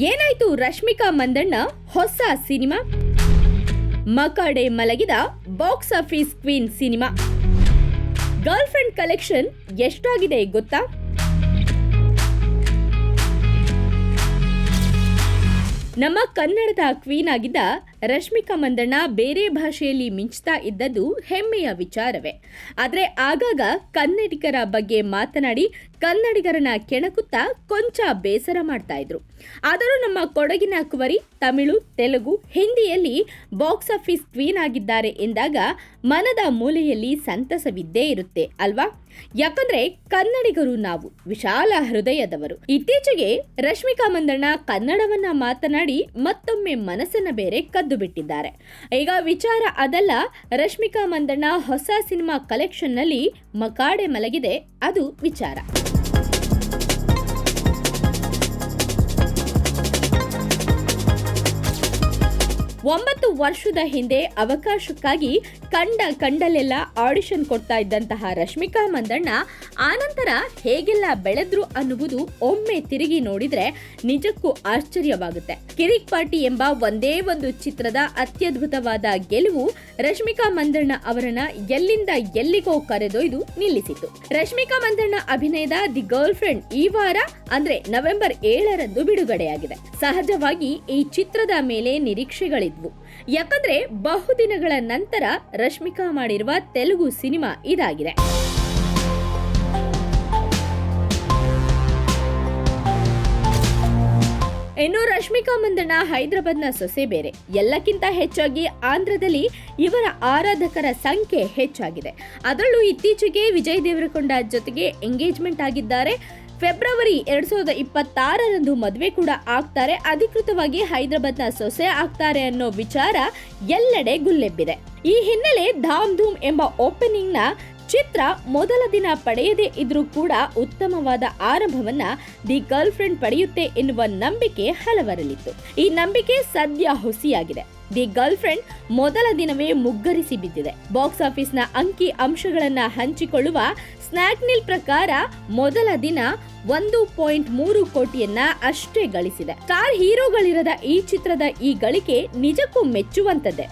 ಏನಾಯ್ತು ರಶ್ಮಿಕಾ ಮಂದಣ್ಣ ಹೊಸ ಸಿನಿಮಾ ಮಕಾಡೆ ಮಲಗಿದ box office queen cinema girl friend collection ಎಷ್ಟಾಗಿದೆ ಗೊತ್ತಾ? ನಮ್ಮ ಕನ್ನಡದ ಕ್ವೀನ್ ಆಗಿದ್ದ ರಶ್ಮಿಕಾ ಮಂದಣ್ಣ ಬೇರೆ ಭಾಷೆಯಲ್ಲಿ ಮಿಂಚ್ತಾ ಇದ್ದದ್ದು ಹೆಮ್ಮೆಯ ವಿಚಾರವೇ. ಆದರೆ ಆಗಾಗ ಕನ್ನಡಿಗರ ಬಗ್ಗೆ ಮಾತನಾಡಿ ಕನ್ನಡಿಗರನ್ನ ಕೆಣಕುತ್ತಾ ಕೊಂಚ ಬೇಸರ ಮಾಡ್ತಾ ಇದ್ರು. ಆದರೂ ನಮ್ಮ ಕೊಡಗಿನ ಕುವರಿ ತಮಿಳು, ತೆಲುಗು, ಹಿಂದಿಯಲ್ಲಿ ಬಾಕ್ಸ್ ಆಫೀಸ್ ಕ್ವೀನ್ ಆಗಿದ್ದಾರೆ ಎಂದಾಗ ಮನದ ಮೂಲೆಯಲ್ಲಿ ಸಂತಸವಿದ್ದೇ ಇರುತ್ತೆ ಅಲ್ವಾ? ಯಾಕಂದ್ರೆ ಕನ್ನಡಿಗರು ನಾವು ವಿಶಾಲ ಹೃದಯದವರು. ಇತ್ತೀಚೆಗೆ ರಶ್ಮಿಕಾ ಮಂದಣ್ಣ ಕನ್ನಡವನ್ನ ಮಾತನಾಡಿ ಮತ್ತೊಮ್ಮೆ ಮನಸ್ಸನ್ನ ಬೇರೆ ಕದ್ದು ಬಿಟ್ಟಿದ್ದಾರೆ. ಈಗ ವಿಚಾರ ಅದಲ್ಲ, ರಶ್ಮಿಕಾ ಮಂದಣ್ಣ ಹೊಸ ಸಿನಿಮಾ ಕಲೆಕ್ಷನ್ ನಲ್ಲಿ ಮಕಾಡೆ ಮಲಗಿದೆ, ಅದು ವಿಚಾರ. ಒಂಬತ್ತು ವರ್ಷದ ಹಿಂದೆ ಅವಕಾಶಕ್ಕಾಗಿ ಕಂಡಲ್ಲೆಲ್ಲ ಆಡಿಷನ್ ಕೊಡ್ತಾ ಇದ್ದಂತಹ ರಶ್ಮಿಕಾ ಮಂದಣ್ಣ ಆನಂತರ ಹೇಗೆಲ್ಲ ಬೆಳೆದ್ರು ಅನ್ನುವುದು ಒಮ್ಮೆ ತಿರುಗಿ ನೋಡಿದ್ರೆ ನಿಜಕ್ಕೂ ಆಶ್ಚರ್ಯವಾಗುತ್ತೆ. ಕಿರಿಕ್ ಪಾರ್ಟಿ ಎಂಬ ಒಂದೇ ಒಂದು ಚಿತ್ರದ ಅತ್ಯದ್ಭುತವಾದ ಗೆಲುವು ರಶ್ಮಿಕಾ ಮಂದಣ್ಣ ಅವರನ್ನ ಎಲ್ಲಿಂದ ಎಲ್ಲಿಗೋ ಕರೆದೊಯ್ದು ನಿಲ್ಲಿಸಿತು. ರಶ್ಮಿಕಾ ಮಂದಣ್ಣ ಅಭಿನಯದ ದಿ ಗರ್ಲ್ ಫ್ರೆಂಡ್ ಈ ವಾರ ಅಂದ್ರೆ ನವೆಂಬರ್ 7ರಂದು ಬಿಡುಗಡೆಯಾಗಿದೆ. ಸಹಜವಾಗಿ ಈ ಚಿತ್ರದ ಮೇಲೆ ನಿರೀಕ್ಷೆಗಳಿದ್ವು. ಯಾಕಂದ್ರೆ ಬಹುದಿನಗಳ ನಂತರ ರಶ್ಮಿಕಾ ಮಾಡಿರುವ ತೆಲುಗು ಸಿನಿಮಾ ಇದಾಗಿದೆ. ಇನ್ನು ರಶ್ಮಿಕಾ ಮಂದಣ್ಣ ಹೈದರಾಬಾದ್ನ ಸೊಸೆ ಬೇರೆ. ಎಲ್ಲಕ್ಕಿಂತ ಹೆಚ್ಚಾಗಿ ಆಂಧ್ರದಲ್ಲಿ ಇವರ ಆರಾಧಕರ ಸಂಖ್ಯೆ ಹೆಚ್ಚಾಗಿದೆ. ಅದರಲ್ಲೂ ಇತ್ತೀಚೆಗೆ ವಿಜಯ್ ದೇವರಕೊಂಡ ಜೊತೆಗೆ ಎಂಗೇಜ್ಮೆಂಟ್ ಆಗಿದ್ದಾರೆ. ಫೆಬ್ರವರಿ 2026ರಂದು ಮದುವೆ ಕೂಡ ಆಗ್ತಾರೆ. ಅಧಿಕೃತವಾಗಿ ಹೈದರಾಬಾದ್ನ ಸೊಸೆ ಆಗ್ತಾರೆ ಅನ್ನೋ ವಿಚಾರ ಎಲ್ಲೆಡೆ ಗುಲ್ಲೆಬ್ಬಿದೆ. ಈ ಹಿನ್ನೆಲೆ ಧಾಮ್ ಧೂಮ್ ಎಂಬ ಓಪನಿಂಗ್ ನ ಚಿತ್ರ ಮೊದಲ ದಿನ ಪಡೆಯದೇ ಇದ್ರೂ ಕೂಡ ಉತ್ತಮವಾದ ಆರಂಭವನ್ನ ದಿ ಗರ್ಲ್ ಫ್ರೆಂಡ್ ಪಡೆಯುತ್ತೆ ಎನ್ನುವ ನಂಬಿಕೆ ಹಲವರಲ್ಲಿತ್ತು. ಈ ನಂಬಿಕೆ ಸದ್ಯ ಹುಸಿಯಾಗಿದೆ. ದಿ ಗರ್ಲ್ ಫ್ರೆಂಡ್ ಮೊದಲ ದಿನವೇ ಮುಗ್ಗರಿಸಿ ಬಿದ್ದಿದೆ. ಬಾಕ್ಸ್ ಆಫೀಸ್ನ ಅಂಕಿ ಅಂಶಗಳನ್ನ ಹಂಚಿಕೊಳ್ಳುವ ಸ್ನ್ಯಾಕ್ನಿಲ್ ಪ್ರಕಾರ ಮೊದಲ ದಿನ 1.3 ಕೋಟಿಯನ್ನ ಅಷ್ಟೇ ಗಳಿಸಿದೆ. ಸ್ಟಾರ್ ಹೀರೋಗಳಿರದ ಈ ಚಿತ್ರದ ಈ ಗಳಿಕೆ ನಿಜಕ್ಕೂ ಮೆಚ್ಚುವಂತದ್ದೇ.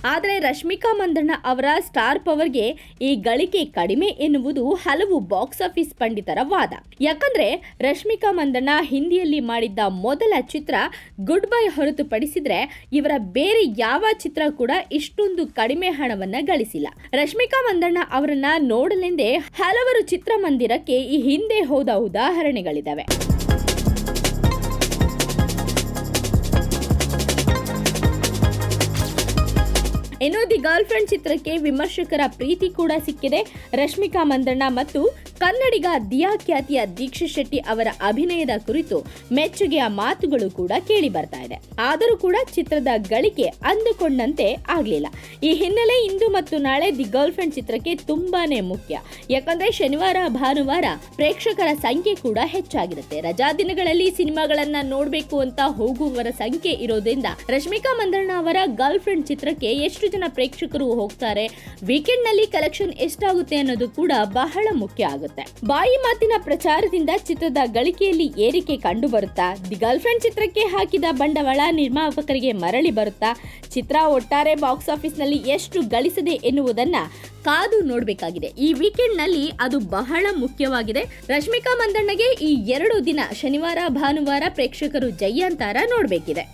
ಆದರೆ ರಶ್ಮಿಕಾ ಮಂದಣ್ಣ ಅವರ ಸ್ಟಾರ್ ಪವರ್ಗೆ ಈ ಗಳಿಕೆ ಕಡಿಮೆ ಎನ್ನುವುದು ಹಲವು ಬಾಕ್ಸ್ ಆಫೀಸ್ ಪಂಡಿತರ ವಾದ. ಯಾಕಂದ್ರೆ ರಶ್ಮಿಕಾ ಮಂದಣ್ಣ ಹಿಂದಿಯಲ್ಲಿ ಮಾಡಿದ್ದ ಮೊದಲ ಚಿತ್ರ ಗುಡ್ ಬೈ ಹೊರತುಪಡಿಸಿದ್ರೆ ಇವರ ಬೇರೆ ಯಾವ ಚಿತ್ರ ಕೂಡ ಇಷ್ಟೊಂದು ಕಡಿಮೆ ಹಣವನ್ನ ಗಳಿಸಿಲ್ಲ. ರಶ್ಮಿಕಾ ಮಂದಣ್ಣ ಅವರನ್ನ ನೋಡಲೆಂದೇ ಹಲವರು ಚಿತ್ರಮಂದಿರಕ್ಕೆ ಈ ಹಿಂದೆ ಹೋದ ಉದಾಹರಣೆಗಳಿದಾವೆ. ಇನ್ನು ದಿ ಗರ್ಲ್ ಫ್ರೆಂಡ್ ಚಿತ್ರಕ್ಕೆ ವಿಮರ್ಶಕರ ಪ್ರೀತಿ ಕೂಡ ಸಿಕ್ಕಿದೆ. ರಶ್ಮಿಕಾ ಮಂದಣ್ಣ ಮತ್ತು ಕನ್ನಡಿಗ ದಿಯಾ ಖ್ಯಾತಿಯ ದೀಕ್ಷಿತ್ ಶೆಟ್ಟಿ ಅವರ ಅಭಿನಯದ ಕುರಿತು ಮೆಚ್ಚುಗೆಯ ಮಾತುಗಳು ಕೂಡ ಕೇಳಿ ಬರ್ತಾ ಇದೆ. ಆದರೂ ಕೂಡ ಚಿತ್ರದ ಗಳಿಕೆ ಅಂದುಕೊಂಡಂತೆ ಆಗ್ಲಿಲ್ಲ. ಈ ಹಿನ್ನೆಲೆ ಇಂದು ಮತ್ತು ನಾಳೆ ದಿ ಗರ್ಲ್ ಫ್ರೆಂಡ್ ಚಿತ್ರಕ್ಕೆ ತುಂಬಾನೇ ಮುಖ್ಯ. ಯಾಕಂದ್ರೆ ಶನಿವಾರ, ಭಾನುವಾರ ಪ್ರೇಕ್ಷಕರ ಸಂಖ್ಯೆ ಕೂಡ ಹೆಚ್ಚಾಗಿರುತ್ತೆ. ರಜಾ ದಿನಗಳಲ್ಲಿ ಸಿನಿಮಾಗಳನ್ನ ನೋಡ್ಬೇಕು ಅಂತ ಹೋಗುವವರ ಸಂಖ್ಯೆ ಇರೋದ್ರಿಂದ ರಶ್ಮಿಕಾ ಮಂದಣ್ಣ ಅವರ ಗರ್ಲ್ ಫ್ರೆಂಡ್ ಚಿತ್ರಕ್ಕೆ ಎಷ್ಟು ಜನ ಪ್ರೇಕ್ಷಕರು ಹೋಗ್ತಾರೆ, ವೀಕೆಂಡ್ ನಲ್ಲಿ ಕಲೆಕ್ಷನ್ ಎಷ್ಟಾಗುತ್ತೆ ಅನ್ನೋದು ಕೂಡ ಬಹಳ ಮುಖ್ಯ ಆಗುತ್ತೆ. ಬಾಯಿ ಮಾತಿನ ಪ್ರಚಾರದಿಂದ ಚಿತ್ರದ ಗಳಿಕೆಯಲ್ಲಿ ಏರಿಕೆ ಕಂಡು ಬರುತ್ತಾ? ದಿ ಗರ್ಲ್ ಫ್ರೆಂಡ್ ಚಿತ್ರಕ್ಕೆ ಹಾಕಿದ ಬಂಡವಾಳ ನಿರ್ಮಾಪಕರಿಗೆ ಮರಳಿ ಬರುತ್ತಾ? ಚಿತ್ರ ಒಟ್ಟಾರೆ ಬಾಕ್ಸ್ ಆಫೀಸ್ ನಲ್ಲಿ ಎಷ್ಟು ಗಳಿಸಿದೆ ಎನ್ನುವುದನ್ನ ಕಾದು ನೋಡಬೇಕಾಗಿದೆ. ಈ ವೀಕೆಂಡ್ ನಲ್ಲಿ ಅದು ಬಹಳ ಮುಖ್ಯವಾಗಿದೆ. ರಶ್ಮಿಕಾ ಮಂದಣ್ಣಗೆ ಈ 2 ದಿನ ಶನಿವಾರ, ಭಾನುವಾರ ಪ್ರೇಕ್ಷಕರು ಜೈ ಅಂತಾರ ನೋಡಬೇಕಿದೆ.